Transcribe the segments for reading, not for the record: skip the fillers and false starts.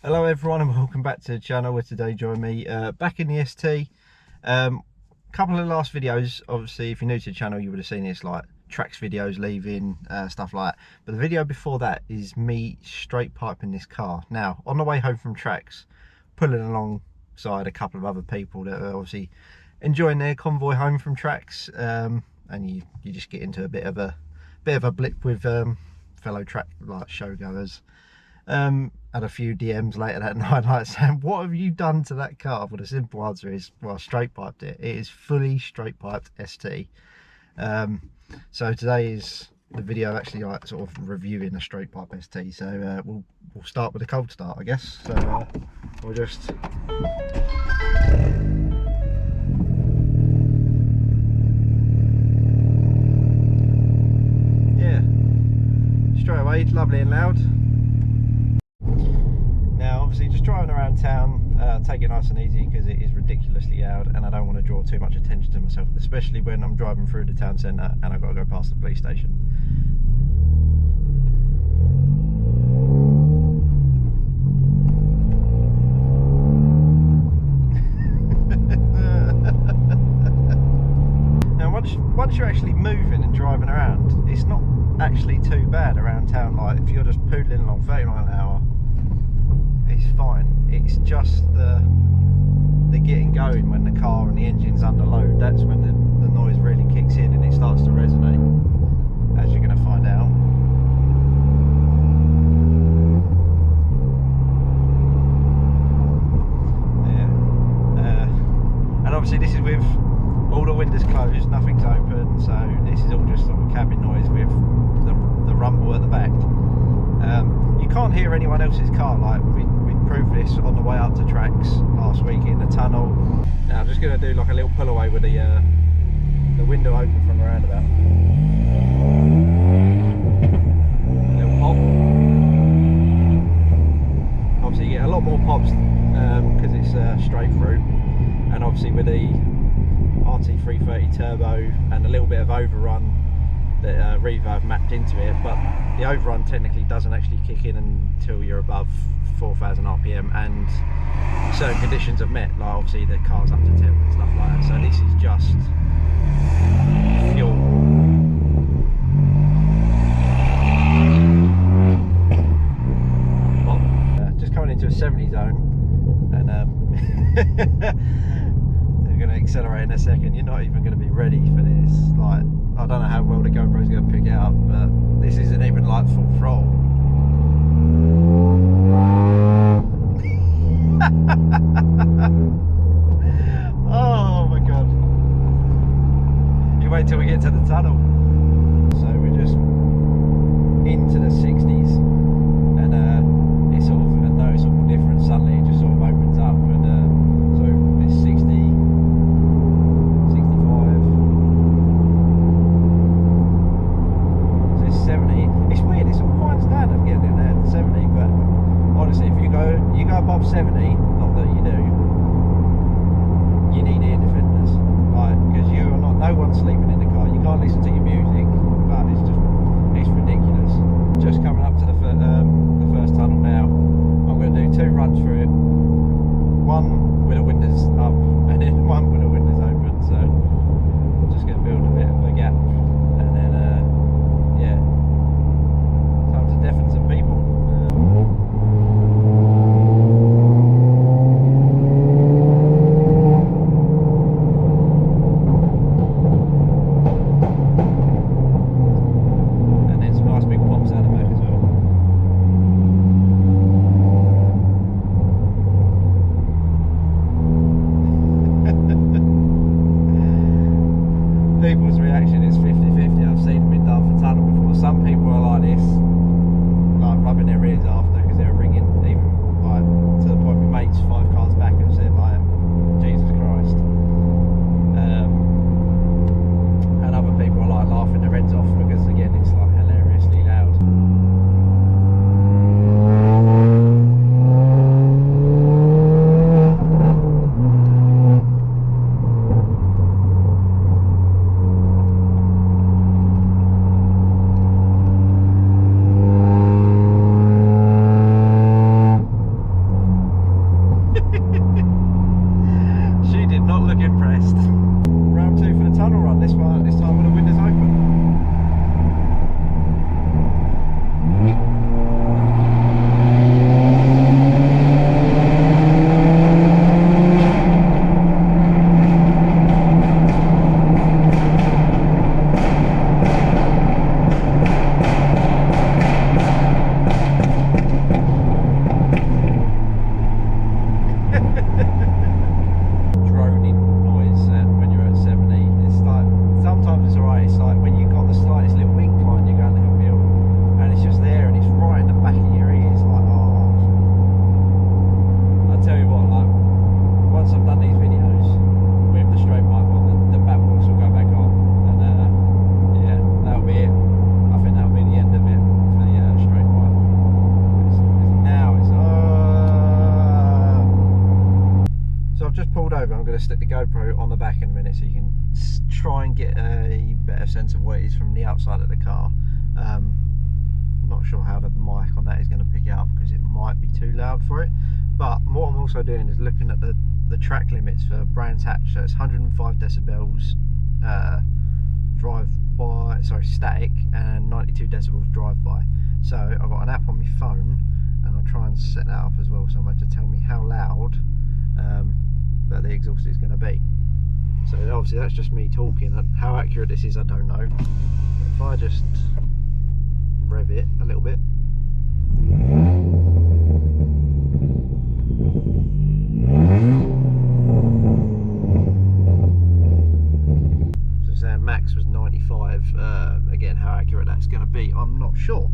Hello everyone and welcome back to the channel, where today join me back in the ST. Couple of last videos, obviously if you're new to the channel you would have seen this, like tracks videos leaving, stuff like that. But the video before that is me straight piping this car. Now on the way home from tracks, pulling alongside a couple of other people that are obviously enjoying their convoy home from tracks, and you just get into a bit of a blip with fellow track like showgoers. Had a few DMs later that night like saying, what have you done to that car? Well, the simple answer is, well, I straight piped it. It is fully straight piped ST. So today is the video actually like sort of reviewing a straight pipe ST. So we'll start with a cold start, I guess. So we'll just straight away, lovely and loud. Now obviously just driving around town, take it nice and easy because it is ridiculously loud and I don't want to draw too much attention to myself, especially when I'm driving through the town centre and I've got to go past the police station. Now once you're actually moving and driving around, it's not actually too bad around town. Like if you're just poodling along 30 miles an hour, it's fine. It's just the getting going when the car and the engine's under load. That's when the noise really kicks in and it starts to resonate, as you're going to find out. Yeah. And obviously this is with all the windows closed, nothing's open, so this is all just sort of cabin noise with the rumble at the back. You can't hear anyone else's car. Like we proved this on the way up to tracks last week in the tunnel. Now I'm just going to do like a little pull away with the window open from the roundabout. A little pop. Obviously you get a lot more pops because it's straight through, and obviously with the RT330 turbo and a little bit of overrun that reverb mapped into it, but the overrun technically doesn't actually kick in until you're above 4,000 RPM and certain conditions are met, like obviously the car's up to 10 and stuff like that. So this is just fuel. Just coming into a 70 zone, and they're going to accelerate in a second. You're not even going to be ready for this. Like, I don't know how well the GoPro's going to pick it up, but this isn't even like full throttle. Oh my god. You wait till we get to the tunnel. So we're just into the 60s, and it's sort of a noticeable difference. Suddenly it just sort of opens up, and so it's 60, 65. 70. It's weird, it's all quite standard getting in there at 70, but honestly if you go above 70, not that you do, you need ear defenders, like, because you're not, no one's sleeping in the car, you can't listen to your music, but it's ridiculous. Just coming up to the first tunnel now. I'm going to do 2 runs through it, one with the windows up and then one with the windows open, so I'm just going to build a bit of a gap, and then yeah, time to deafen some people. And then some nice big pops out the back as well. I've just pulled over. I'm going to stick the GoPro on the back in a minute so you can try and get a better sense of what it is from the outside of the car. Not sure how the mic on that is going to pick it up because it might be too loud for it. But what I'm also doing is looking at the track limits for Brands Hatch. So it's 105 decibels static and 92 decibels drive by. So I've got an app on my phone and I'll try and set that up as well, so I'm going to tell me how loud that the exhaust is going to be. So obviously that's just me talking. How accurate this is, I don't know. But if I just rev it a little bit. So saying max was 95. Again, how accurate that's going to be, I'm not sure.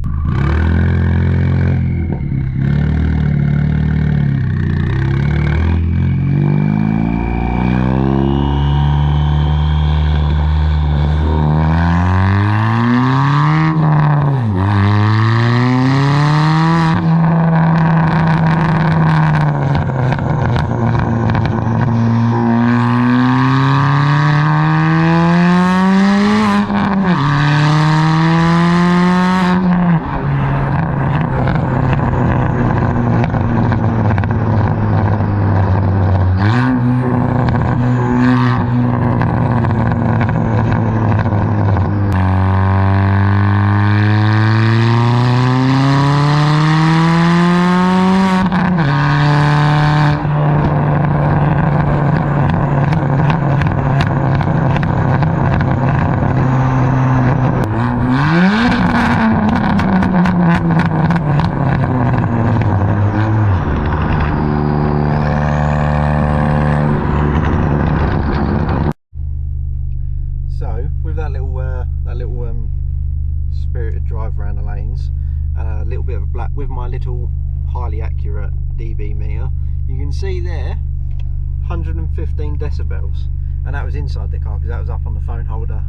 So with that little spirited drive around the lanes, a little bit of a black with my little highly accurate dB meter, you can see there 115 decibels, and that was inside the car because that was up on the phone holder.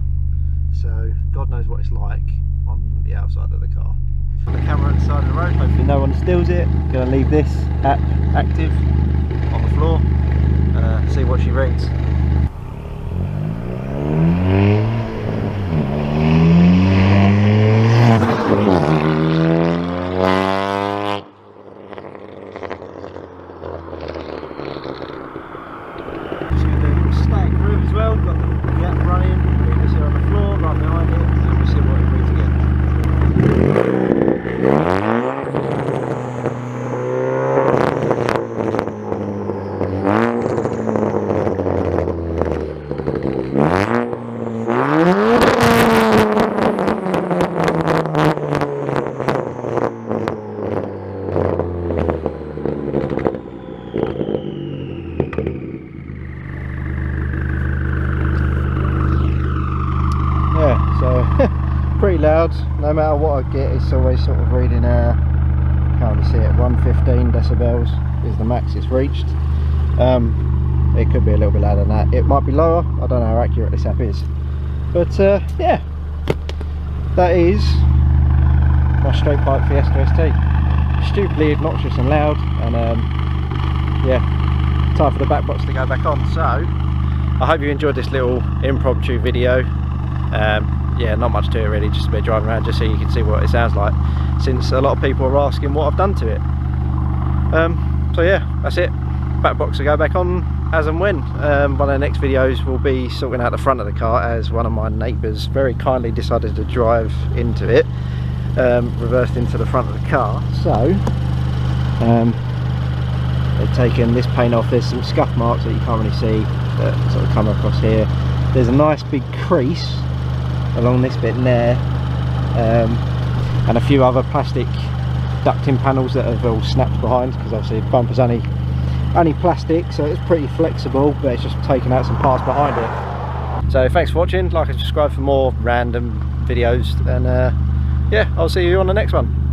So God knows what it's like on the outside of the car. Put the camera at the side of the road, hopefully no one steals it. Gonna leave this app active on the floor, see what she reads. Pretty loud. No matter what I get, it's always sort of reading can't really see it, 115 decibels is the max it's reached. It could be a little bit louder than that, it might be lower, I don't know how accurate this app is, but yeah, that is my straight pipe Fiesta ST. Stupidly obnoxious and loud, and yeah, time for the back box to go back on. So I hope you enjoyed this little impromptu video. Yeah, not much to it really, just a bit of driving around just so you can see what it sounds like, since a lot of people are asking what I've done to it. So yeah, that's it. Back box will go back on as and when. One of the next videos will be sorting out the front of the car, as one of my neighbours very kindly decided to drive into it, reversed into the front of the car. So they've taken this paint off. There's some scuff marks that you can't really see that sort of come across here. There's a nice big crease along this bit there, and a few other plastic ducting panels that have all snapped behind, because obviously the bumper's only plastic, so it's pretty flexible, but it's just taken out some parts behind it. So thanks for watching, like and subscribe for more random videos, and yeah, I'll see you on the next one.